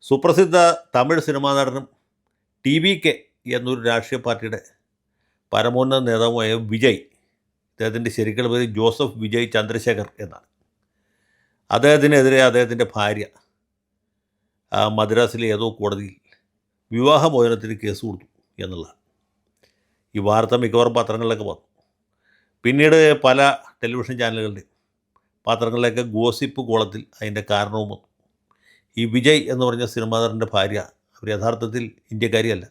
സുപ്രസിദ്ധ Tamil cinema നടനും ടി.വി.കെ എന്നൊരു രാഷ്ട്രീയ പാർട്ടിയുടെ പരമോന്നത നേതാവുമായ വിജയ്, അദ്ദേഹത്തിൻ്റെ ശരിക്കുള്ള പേര് ജോസഫ് വിജയ് ചന്ദ്രശേഖർ എന്നാണ്. അദ്ദേഹത്തിനെതിരെ അദ്ദേഹത്തിൻ്റെ ഭാര്യ മദ്രാസിലെ ഏതോ കോടതിയിൽ വിവാഹമോചനത്തിന് കേസ് കൊടുത്തു എന്നുള്ളതാണ്. ഈ വാർത്ത മിക്കവാറും പത്രങ്ങളിലൊക്കെ വന്നു. പിന്നീട് പല ടെലിവിഷൻ ചാനലുകളുടെയും പത്രങ്ങളിലൊക്കെ ഗോസിപ്പ് കോളത്തിൽ അതിൻ്റെ കാരണവും വന്നു. ഈ വിജയ് എന്ന് പറഞ്ഞ സിനിമാ നടൻ്റെ ഭാര്യ അവർ യഥാർത്ഥത്തിൽ ഇന്ത്യക്കാരിയല്ല,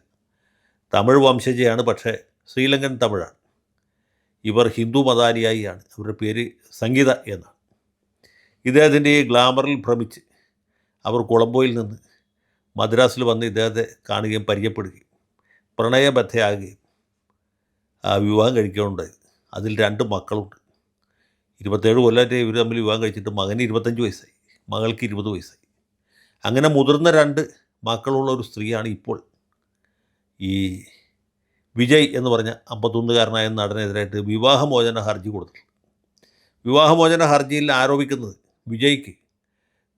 തമിഴ് വംശജയാണ്, പക്ഷേ ശ്രീലങ്കൻ തമിഴാണ്. ഇവർ ഹിന്ദു മതാനുയായിയാണ്. അവരുടെ പേര് സംഗീത എന്നാണ്. ഇദ്ദേഹത്തിൻ്റെ ഈ ഗ്ലാമറിൽ ഭ്രമിച്ച് അവർ കൊളംബോയിൽ നിന്ന് മദ്രാസിൽ വന്ന് ഇദ്ദേഹത്തെ കാണുകയും പരിചയപ്പെടുകയും പ്രണയബദ്ധയാകുകയും വിവാഹം കഴിക്കുകയുണ്ടായത്. അതിൽ 2 മക്കളുണ്ട്. 27 കൊല്ലമായിട്ട് ഇവർ തമ്മിൽ വിവാഹം കഴിച്ചിട്ട് മകന് 25 വയസ്സായി, മകൾക്ക് 20 വയസ്സായി. അങ്ങനെ മുതിർന്ന 2 മക്കളുള്ള ഒരു സ്ത്രീയാണ് ഇപ്പോൾ ഈ വിജയ് എന്ന് പറഞ്ഞ 51കാരനായ നടനെതിരായിട്ട് വിവാഹമോചന ഹർജി കൊടുത്തിട്ടുള്ളത്. വിവാഹമോചന ഹർജിയിൽ ആരോപിക്കുന്നത് വിജയ്ക്ക്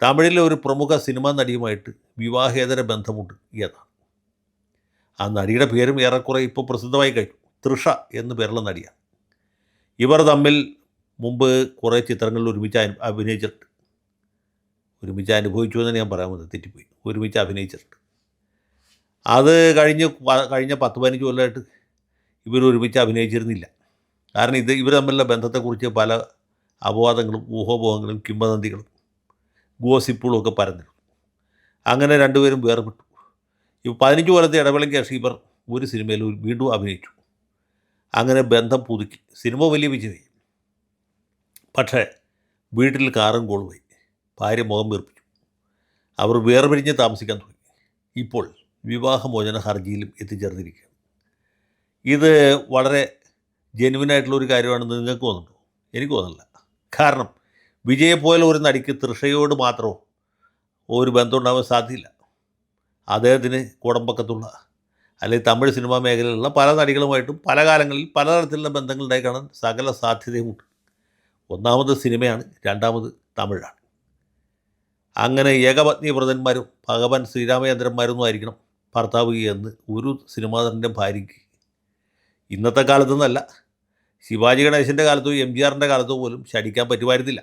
തമിഴിലെ ഒരു പ്രമുഖ സിനിമാ നടിയുമായിട്ട് വിവാഹേതര ബന്ധമുണ്ട് എന്നാണ്. ആ നടിയുടെ പേരും ഏറെക്കുറെ ഇപ്പോൾ പ്രസിദ്ധമായി കഴിഞ്ഞു. തൃഷ എന്ന് പേരുള്ള നടിയാണ്. ഇവർ തമ്മിൽ മുമ്പ് കുറേ ചിത്രങ്ങളിൽ ഒരുമിച്ച് അഭിനയിച്ചിട്ടുണ്ട്. ഒരുമിച്ച് അനുഭവിച്ചു എന്ന് ഞാൻ പറയാൻ വന്നത് തെറ്റിപ്പോയി. ഒരുമിച്ച് അഭിനയിച്ചിട്ടുണ്ട്. അത് കഴിഞ്ഞ 10-15 കൊല്ലമായിട്ട് ഇവർ ഒരുമിച്ച് അഭിനയിച്ചിരുന്നില്ല. കാരണം ഇവർ തമ്മിലുള്ള ബന്ധത്തെക്കുറിച്ച് പല അപവാദങ്ങളും ഊഹാപോഹങ്ങളും കിംവദന്തികളും ഗോസിപ്പുകളും ഒക്കെ പരന്നിരുന്നു. അങ്ങനെ 2 പേരും വേർപെട്ടു. 15 കൊല്ലത്തെ ഇടവേളയ്ക്ക് ശേഷം ഇവർ ഒരു സിനിമയിൽ വീണ്ടും അഭിനയിച്ചു. അങ്ങനെ ബന്ധം പുതുക്കി. സിനിമ വലിയ വിജയമായി. പക്ഷേ വീട്ടിൽ കാറും കോളുമായി. ഭാര്യ മുഖം വീർപ്പിച്ചു. അവർ വേർപിരിഞ്ഞ് താമസിക്കാൻ തുടങ്ങി. ഇപ്പോൾ വിവാഹമോചന ഹർജിയിലും എത്തിച്ചേർന്നിരിക്കുകയാണ്. ഇത് വളരെ ജെനുവിനായിട്ടുള്ളൊരു കാര്യമാണെന്ന് നിങ്ങൾക്ക് തോന്നുന്നുണ്ടോ? എനിക്ക് തോന്നുന്നില്ല. കാരണം വിജയെപ്പോലെ ഒരു നടിക്ക് തൃഷയോട് മാത്രമോ ഒരു ബന്ധം ഉണ്ടാവാൻ സാധ്യമില്ല. അദ്ദേഹത്തിന് കോടമ്പക്കത്തുള്ള അല്ലെങ്കിൽ തമിഴ് സിനിമാ മേഖലയിലുള്ള പല നടികളുമായിട്ടും പല കാലങ്ങളിൽ പലതരത്തിലുള്ള ബന്ധങ്ങൾ ഉണ്ടായി കാണാൻ സകല സാധ്യതയുമുണ്ട്. ഒന്നാമത് സിനിമയാണ്, രണ്ടാമത് തമിഴാണ്. അങ്ങനെ ഏകപത്നി വ്രതന്മാരും ഭഗവാൻ ശ്രീരാമചന്ദ്രന്മാരൊന്നും ആയിരിക്കണം ഭർത്താവ് എന്ന് ഒരു സിനിമാ നടൻ്റെ ഭാര്യയ്ക്ക് ഇന്നത്തെ കാലത്തൊന്നല്ല, ശിവാജി ഗണേശൻ്റെ കാലത്തോ എം.ജി.ആറിൻ്റെ കാലത്തോ പോലും ശടിക്കാൻ പറ്റുമായിരുന്നില്ല.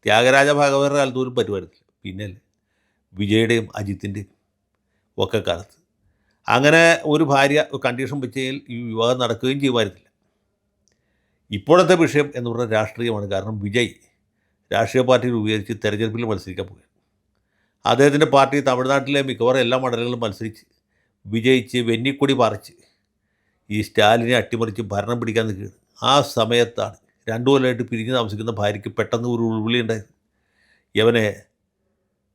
ത്യാഗരാജ ഭാഗവതരുടെ കാലത്ത് പോലും പറ്റുമായിരുന്നില്ല. പിന്നെ വിജയുടെയും അജിത്തിൻ്റെയും ഒക്കെ കാലത്ത് അങ്ങനെ ഒരു ഭാര്യ കണ്ടീഷൻ വെച്ചാൽ ഈ വിവാഹം നടക്കുകയും ചെയ്യുമായിരുന്നില്ല. ഇപ്പോഴത്തെ വിഷയം എന്ന് പറഞ്ഞാൽ രാഷ്ട്രീയമാണ്. കാരണം വിജയ് രാഷ്ട്രീയ പാർട്ടി രൂപീകരിച്ച് തെരഞ്ഞെടുപ്പിൽ മത്സരിക്കാൻ പോവുകയാണ്. അദ്ദേഹത്തിൻ്റെ പാർട്ടി തമിഴ്നാട്ടിലെ മിക്കവാറും എല്ലാ മണ്ഡലങ്ങളിലും മത്സരിച്ച് വിജയിച്ച് വെന്നിക്കൊടി പറിച്ച് ഈ സ്റ്റാലിനെ അട്ടിമറിച്ച് ഭരണം പിടിക്കാൻ നിൽക്കുകയാണ്. ആ സമയത്താണ് 2 കൊല്ലമായിട്ട് പിരിഞ്ഞ് താമസിക്കുന്ന ഭാര്യയ്ക്ക് പെട്ടെന്ന് ഒരു ഉൾവിളി ഉണ്ടായത്. യവനെ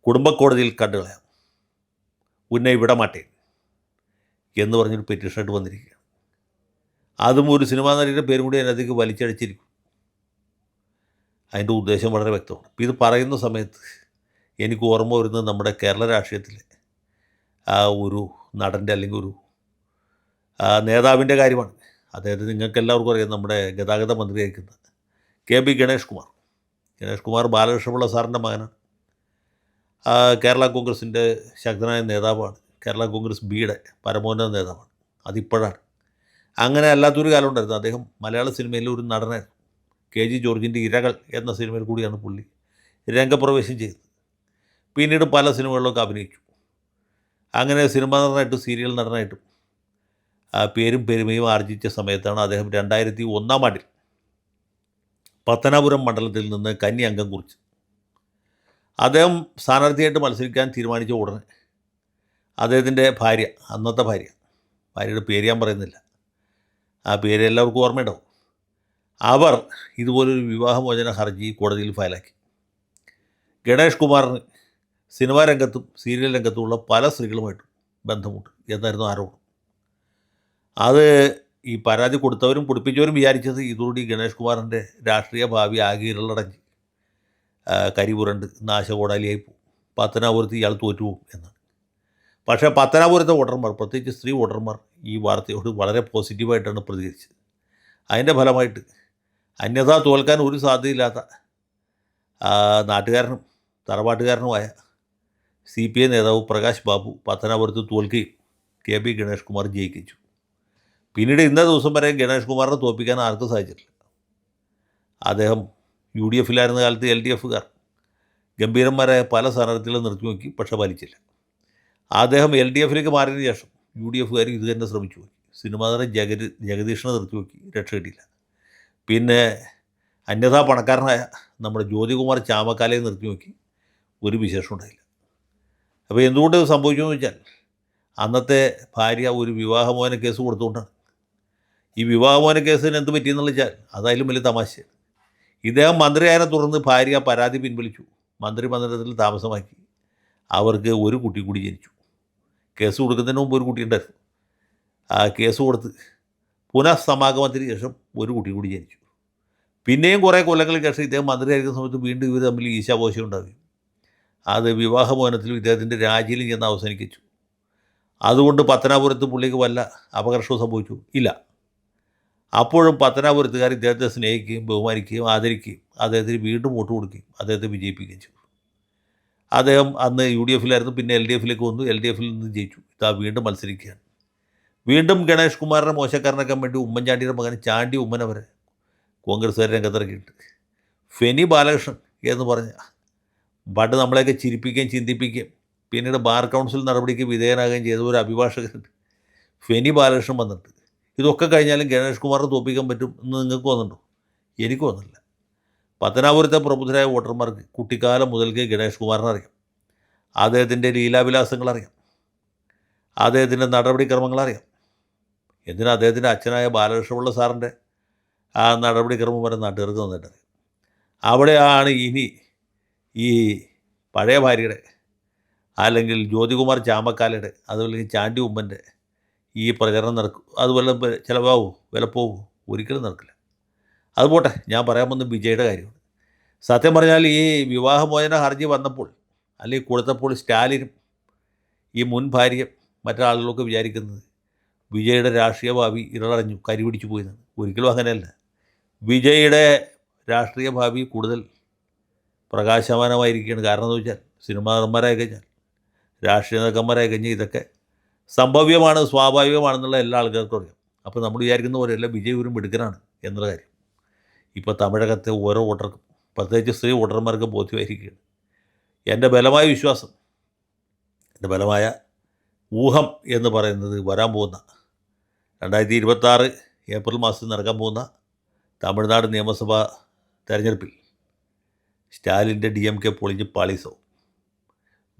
കുടുംബക്കോടതിയിൽ കണ്ടുകളയാം, ഉന്നെ വിടമാട്ടേ എന്ന് പറഞ്ഞൊരു പെറ്റീഷനായിട്ട് വന്നിരിക്കുകയാണ്. അതും ഒരു സിനിമാ നടിയുടെ പേരും കൂടി അതിനകത്തേക്ക് വലിച്ചടിച്ചിരിക്കും. അതിൻ്റെ ഉദ്ദേശം വളരെ വ്യക്തമാണ്. അപ്പോൾ ഇത് പറയുന്ന സമയത്ത് എനിക്ക് ഓർമ്മ വരുന്നത് നമ്മുടെ കേരള രാഷ്ട്രീയത്തിലെ ആ ഒരു നടൻ്റെ അല്ലെങ്കിൽ ഒരു നേതാവിൻ്റെ കാര്യമാണ്. അദ്ദേഹത്തെ നിങ്ങൾക്ക് എല്ലാവർക്കും അറിയാം, നമ്മുടെ ഗതാഗത മന്ത്രിയായിരിക്കുന്നത് കെ.ബി. ഗണേഷ് കുമാർ. ഗണേഷ് കുമാർ ബാലകൃഷ്ണപിള്ള സാറിൻ്റെ മകനാണ്. കേരള കോൺഗ്രസിൻ്റെ ശക്തനായ നേതാവാണ്. കേരള കോൺഗ്രസ് ബിയുടെ പരമോന്നത നേതാവാണ്. അതിപ്പോഴാണ്. അങ്ങനെ അല്ലാത്തൊരു കാലം ഉണ്ടായിരുന്നു. അദ്ദേഹം മലയാള സിനിമയിലെ ഒരു നടനായിരുന്നു. കെ.ജി. ജോർജിൻ്റെ ഇരകൾ എന്ന സിനിമയിൽ കൂടിയാണ് പുള്ളി രംഗപ്രവേശം ചെയ്തത്. പിന്നീട് പല സിനിമകളിലൊക്കെ അഭിനയിച്ചു. അങ്ങനെ സിനിമാ നടനായിട്ടും സീരിയൽ നടനായിട്ടും പേരും പെരുമയും ആർജിച്ച സമയത്താണ് അദ്ദേഹം 2001 ആണ്ടിൽ പത്തനാപുരം മണ്ഡലത്തിൽ നിന്ന് കന്നി അംഗം കുറിച്ച് അദ്ദേഹം സ്ഥാനാർത്ഥിയായിട്ട് മത്സരിക്കാൻ തീരുമാനിച്ച ഉടനെ അദ്ദേഹത്തിൻ്റെ ഭാര്യ, അന്നത്തെ ഭാര്യയുടെ പേര് ഞാൻ പറയുന്നില്ല, ആ പേര് എല്ലാവർക്കും ഓർമ്മയുണ്ടാവും, അവർ ഇതുപോലൊരു വിവാഹമോചന ഹർജി കോടതിയിൽ ഫയലാക്കി. ഗണേഷ് കുമാറിന് സിനിമാ രംഗത്തും സീരിയൽ രംഗത്തുമുള്ള പല സ്ത്രീകളുമായിട്ടും ബന്ധമുണ്ട് എന്നായിരുന്നു ആരോപണം. അത് ഈ പരാതി കൊടുത്തവരും കൊടുപ്പിച്ചവരും വിചാരിച്ചത് ഇതോടുകൂടി ഗണേഷ് കുമാറിൻ്റെ രാഷ്ട്രീയ ഭാവി ആകെ ഇരുളടഞ്ഞ് കരിപുരണ്ട് നാശകോടാലിയായി പോകും, പത്തനാപുരത്ത് ഇയാൾ തോറ്റുപോകും എന്നാണ്. പക്ഷേ പത്തനാപുരത്തെ വോട്ടർമാർ, പ്രത്യേകിച്ച് സ്ത്രീ വോട്ടർമാർ, ഈ വാർത്തയോട് വളരെ പോസിറ്റീവായിട്ടാണ് പ്രതികരിച്ചത്. അതിൻ്റെ ഫലമായിട്ട് അന്യഥാ തോൽക്കാൻ ഒരു സാധ്യതയില്ലാത്ത നാട്ടുകാരനും തറവാട്ടുകാരനുമായ CPI നേതാവ് പ്രകാശ് ബാബു പത്തനാപുരത്ത് തോൽക്കുകയും KB ഗണേഷ് കുമാർ ജയിക്കിച്ചു. പിന്നീട് ഇന്നേ ദിവസം വരെ ഗണേഷ് കുമാറിനെ തോൽപ്പിക്കാൻ ആർക്കും സാധിച്ചിട്ടില്ല. അദ്ദേഹം UDFിലായിരുന്ന കാലത്ത് LDFകാർ ഗംഭീരന്മാരായ പല സ്ഥാനാർത്ഥികളെ നിർത്തി നോക്കി, പക്ഷെ ഫലിച്ചില്ല. അദ്ദേഹം LDFിലേക്ക് മാറിയതിന് ശേഷം UDFകാർ ഇത് തന്നെ ശ്രമിച്ചു നോക്കി. സിനിമാ നടൻ ജഗദീഷിനെ നിർത്തി നോക്കി, രക്ഷ കിട്ടിയില്ല. പിന്നെ അന്യഥാ പണക്കാരനായ നമ്മുടെ ജ്യോതികുമാർ ചാമക്കാലയെ നിർത്തി നോക്കി, ഒരു വിശേഷം ഉണ്ടായില്ല. അപ്പോൾ എന്തുകൊണ്ട് സംഭവിച്ചു എന്ന് വെച്ചാൽ അന്നത്തെ ഭാര്യ ഒരു വിവാഹമോചന കേസ് കൊടുത്തുകൊണ്ടാണ്. ഈ വിവാഹമോചന കേസിന് എന്ത് പറ്റിയെന്നുള്ള വെച്ചാൽ അതായാലും വലിയ തമാശയാണ്. ഇദ്ദേഹം മന്ത്രിയായതിനെ തുടർന്ന് ഭാര്യ പരാതി പിൻവലിച്ചു, മന്ത്രിമന്ദിരത്തിൽ താമസമാക്കി. അവർക്ക് ഒരു കുട്ടി കൂടി ജനിച്ചു. കേസ് കൊടുക്കുന്നതിന് മുമ്പ് ഒരു കുട്ടി ഉണ്ടായിരുന്നു. ആ കേസ് കൊടുത്ത് പുനഃസമാഗമത്തിന് ശേഷം ഒരു കുട്ടി കൂടി ജനിച്ചു. പിന്നെയും കുറേ കൊല്ലങ്ങൾക്ക് ശേഷം ഇദ്ദേഹം മന്ത്രിയായിരിക്കുന്ന സമയത്ത് വീണ്ടും ഇവർ തമ്മിൽ ഈശാപോശം ഉണ്ടാവുകയും അത് വിവാഹമോചനത്തിലും ഇദ്ദേഹത്തിൻ്റെ രാജിയിലും ചെന്ന് അവസാനിപ്പിച്ചു. അതുകൊണ്ട് പത്തനാപുരത്ത് പുള്ളിക്ക് വല്ല അപകർഷവും സംഭവിച്ചു ഇല്ല. അപ്പോഴും പത്തനാപുരത്തുകാർ ഇദ്ദേഹത്തെ സ്നേഹിക്കുകയും ബഹുമാനിക്കുകയും ആദരിക്കുകയും അദ്ദേഹത്തിന് വീണ്ടും വോട്ട് കൊടുക്കുകയും അദ്ദേഹത്തെ വിജയിപ്പിക്കുകയും ചെയ്തു. അദ്ദേഹം അന്ന് UDFിലായിരുന്നു, പിന്നെ LDFിലേക്ക് വന്നു, LDFിൽ നിന്ന് ജയിച്ചു. ഇതാ വീണ്ടും മത്സരിക്കുകയാണ്. വീണ്ടും ഗണേഷ് കുമാറിനെ മോശക്കാരനാക്കാൻ വേണ്ടി ഉമ്മൻചാണ്ടിയുടെ മകൻ ചാണ്ടി ഉമ്മനെ വരെ കോൺഗ്രസ്സുകാർ രംഗത്തിറക്കിയിട്ടുണ്ട്. ഫെനി ബാലകൃഷ്ണൻ എന്ന് പറഞ്ഞ പണ്ട് നമ്മളെയൊക്കെ ചിരിപ്പിക്കുകയും ചിന്തിപ്പിക്കുകയും പിന്നീട് ബാർ കൗൺസിൽ നടപടിക്ക് വിധേയനാകുകയും ചെയ്ത ഒരു അഭിഭാഷകൻ ഫെനി ബാലകൃഷ്ണൻ വന്നിട്ട് ഇതൊക്കെ കഴിഞ്ഞാലും ഗണേഷ് കുമാറിനെ തോൽപ്പിക്കാൻ പറ്റും എന്ന് നിങ്ങൾക്ക് തോന്നുന്നുണ്ടോ? എനിക്ക് തോന്നുന്നില്ല. പത്തനാപുരത്തെ പ്രബുദ്ധരായ വോട്ടർമാർക്ക് കുട്ടിക്കാലം മുതൽക്കേ ഗണേഷ് കുമാറിനെ അറിയാം. അദ്ദേഹത്തിൻ്റെ ലീലാവിലാസങ്ങൾ അറിയാം, അദ്ദേഹത്തിൻ്റെ നടപടിക്രമങ്ങൾ അറിയാം. എന്തിനാ അദ്ദേഹത്തിൻ്റെ അച്ഛനായ ബാലകൃഷ്ണപിള്ള സാറിൻ്റെ ആ നടപടിക്രമം വരെ നാട്ടുകാർക്ക് നന്നായിട്ട് അറിയാം. അവിടെയാണ് ഇനി ഈ പഴയ ഭാര്യയുടെ അല്ലെങ്കിൽ ജ്യോതികുമാർ ചാമക്കാലയുടെ അതുപോലെ ചാണ്ടി ഉമ്മൻ്റെ ഈ പ്രചരണം നടക്കും. അതുപോലെ ചിലവാകുമോ, വിലപ്പോകുമോ? ഒരിക്കലും നടക്കില്ല. അതുപോട്ടെ, ഞാൻ പറയാൻ വന്ന വിജയുടെ കാര്യമാണ്. സത്യം പറഞ്ഞാൽ ഈ വിവാഹമോചന ഹർജി വന്നപ്പോൾ അല്ലെങ്കിൽ കൊടുത്തപ്പോൾ സ്റ്റാലിനും ഈ മുൻ ഭാര്യയും മറ്റാളുകളൊക്കെ വിചാരിക്കുന്നത് വിജയുടെ രാഷ്ട്രീയ ഭാവി ഇരളടഞ്ഞു, കരിപിടിച്ചു പോയെന്നാണ്. ഒരിക്കലും അങ്ങനെയല്ല. വിജയുടെ രാഷ്ട്രീയ ഭാവി കൂടുതൽ പ്രകാശമാനമായിരിക്കുകയാണ്. കാരണം എന്ന് വെച്ചാൽ സിനിമാ നടന്മാരായി കഴിഞ്ഞാൽ, രാഷ്ട്രീയ നേതാക്കന്മാരായി കഴിഞ്ഞാൽ ഇതൊക്കെ സംഭവ്യമാണ്, സ്വാഭാവികമാണെന്നുള്ള എല്ലാ ആൾക്കാർക്കും അറിയാം. അപ്പോൾ നമ്മൾ വിചാരിക്കുന്ന പോലെയല്ല വിജയ് ഒരു മിടുക്കനാണ് എന്നുള്ള കാര്യം ഇപ്പോൾ തമിഴകത്തെ ഓരോ വോട്ടർക്കും, പ്രത്യേകിച്ച് സ്ത്രീ വോട്ടർമാർക്ക് ബോധ്യമായിരിക്കുകയാണ്. എൻ്റെ ബലമായ വിശ്വാസം, എൻ്റെ ബലമായ ഊഹം എന്ന് പറയുന്നത് വരാൻ പോകുന്ന 2026 ഏപ്രിൽ മാസത്തിൽ നടക്കാൻ പോകുന്ന തമിഴ്നാട് നിയമസഭാ തെരഞ്ഞെടുപ്പിൽ സ്റ്റാലിൻ്റെ DMK പൊളിഞ്ഞ് പാളീസോ,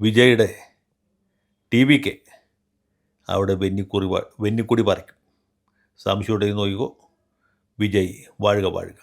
വിജയുടെ TVK അവിടെ വെന്നിക്കൊടി പറിക്കും. സംശയമുണ്ടെങ്കിൽ നോക്കിക്കോ. വിജയ് വാഴുക വാഴുക.